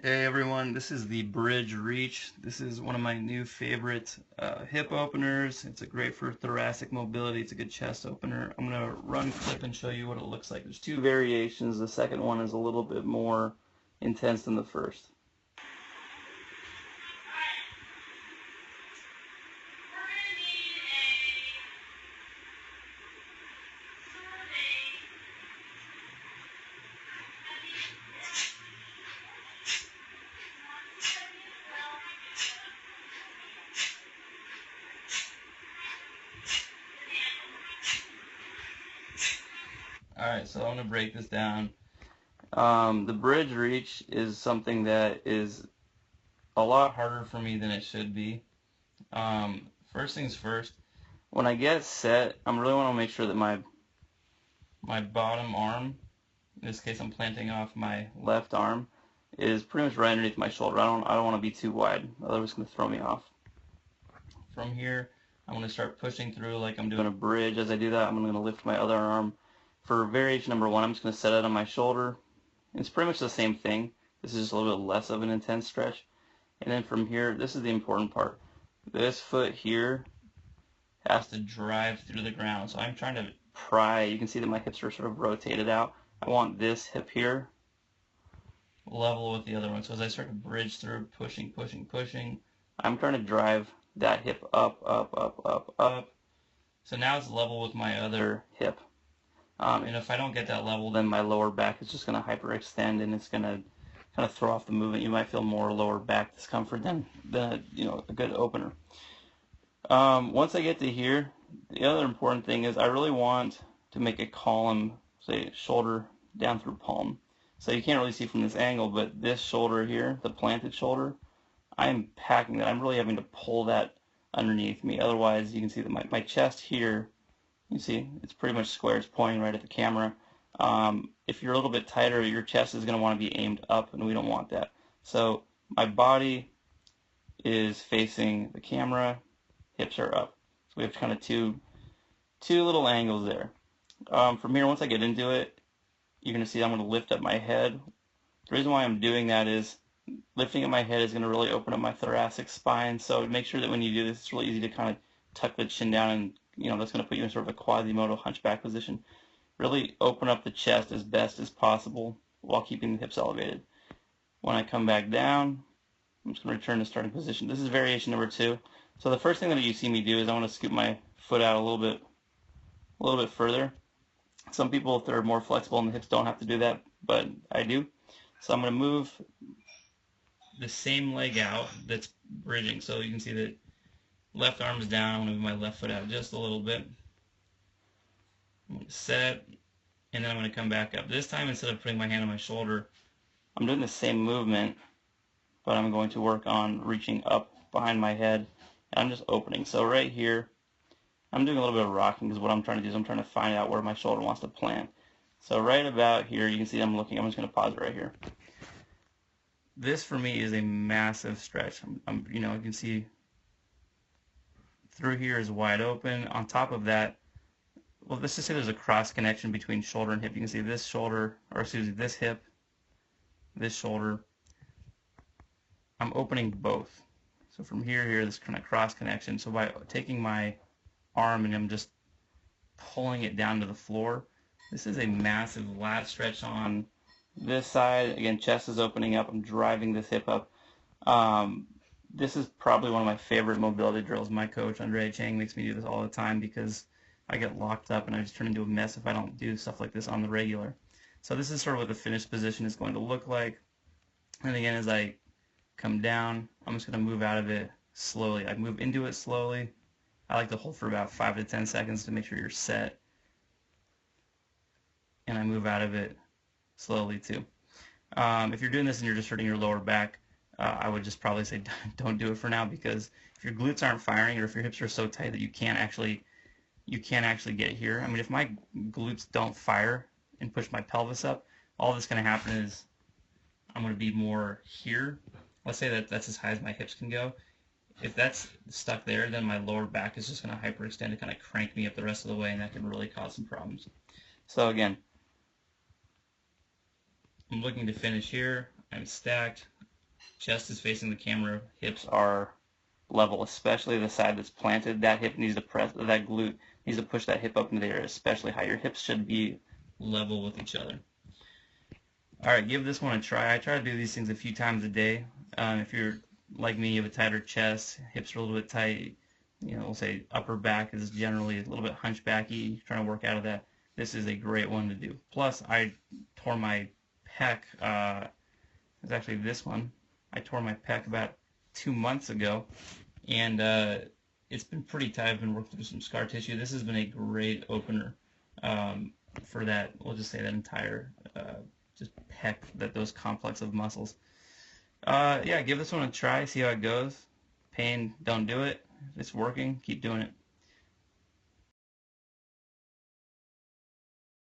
Hey everyone, this is the Bridge Reach. This is one of my new favorite hip openers. It's great for thoracic mobility. It's a good chest opener. I'm going to run clip and show you what it looks like. There's two variations. The second one is a little bit more intense than the first. Alright, so I'm going to break this down. The Bridge Reach is something that is a lot harder for me than it should be. First things first, when I get set, I really want to make sure that my bottom arm, in this case I'm planting off my left arm, is pretty much right underneath my shoulder. I don't want to be too wide, otherwise it's going to throw me off. From here, I'm going to start pushing through like I'm doing a bridge. As I do that, I'm going to lift my other arm. For variation number one, I'm just going to set it on my shoulder. It's pretty much the same thing. This is just a little bit less of an intense stretch. And then from here, this is the important part. This foot here has to drive through the ground. So I'm trying to pry. You can see that my hips are sort of rotated out. I want this hip here level with the other one. So as I start to bridge through, pushing, I'm trying to drive that hip up, up. So now it's level with my other hip. And if I don't get that level, then my lower back is just going to hyperextend and it's going to kind of throw off the movement. You might feel more lower back discomfort than a good opener. Once I get to here, the other important thing is I really want to make a column, say shoulder down through palm. So you can't really see from this angle, but this shoulder here, the planted shoulder, I'm packing that. I'm really having to pull that underneath me. Otherwise, you can see that my chest here, you see, it's pretty much square. It's pointing right at the camera. If you're a little bit tighter, your chest is going to want to be aimed up, and we don't want that. So my body is facing the camera, hips are up. So we have kind of two little angles there. From here, once I get into it, you're going to see I'm going to lift up my head. The reason why I'm doing that is lifting up my head is going to really open up my thoracic spine. So make sure that when you do this, it's really easy to kind of tuck the chin down, and that's going to put you in sort of a Quasimodo hunchback position. Really open up the chest as best as possible while keeping the hips elevated. When I come back down, I'm just going to return to starting position. This is variation number two. So the first thing that you see me do is I want to scoop my foot out a little bit further. Some people, if they're more flexible in the hips, don't have to do that, but I do. So I'm going to move the same leg out that's bridging. So you can see that left arm's down. I'm going to move my left foot out just a little bit. I'm going to set, and then I'm going to come back up. This time, instead of putting my hand on my shoulder, I'm doing the same movement, but I'm going to work on reaching up behind my head. And I'm just opening. So right here, I'm doing a little bit of rocking because what I'm trying to do is I'm trying to find out where my shoulder wants to plant. So right about here, you can see I'm looking. I'm just going to pause right here. This for me is a massive stretch. You can see through here is wide open. On top of that, well, let's just say there's a cross connection between shoulder and hip. You can see this shoulder, or excuse me, this hip, this shoulder. I'm opening both. So from here, this kind of cross connection. So by taking my arm and I'm just pulling it down to the floor, this is a massive lat stretch on this side. Again, chest is opening up. I'm driving this hip up. This is probably one of my favorite mobility drills. My coach, Andre Chang, makes me do this all the time because I get locked up and I just turn into a mess if I don't do stuff like this on the regular. So this is sort of what the finished position is going to look like. And again, as I come down, I'm just going to move out of it slowly. I move into it slowly. I like to hold for about 5 to 10 seconds to make sure you're set. And I move out of it slowly too. If you're doing this and you're just hurting your lower back, I would just probably say don't do it for now, because if your glutes aren't firing or if your hips are so tight that you can't actually get here. I mean, if my glutes don't fire and push my pelvis up, all that's going to happen is I'm going to be more here. Let's say that that's as high as my hips can go. If that's stuck there, then my lower back is just going to hyperextend and kind of crank me up the rest of the way, and that can really cause some problems. So again, I'm looking to finish here. I'm stacked. Chest is facing the camera, hips are level, especially the side that's planted. That hip needs to press, that glute needs to push that hip up into the air, especially high. Your hips should be level with each other. All right, give this one a try. I try to do these things a few times a day. If you're like me, you have a tighter chest, hips are a little bit tight, we'll say upper back is generally a little bit hunchbacky, trying to work out of that. This is a great one to do. Plus, I tore my pec, it's actually this one. I tore my pec about 2 months ago, and it's been pretty tight. I've been working through some scar tissue. This has been a great opener for that, we'll just say that entire just pec, those complex of muscles. Yeah, give this one a try, see how it goes. Pain, don't do it. If it's working, keep doing it.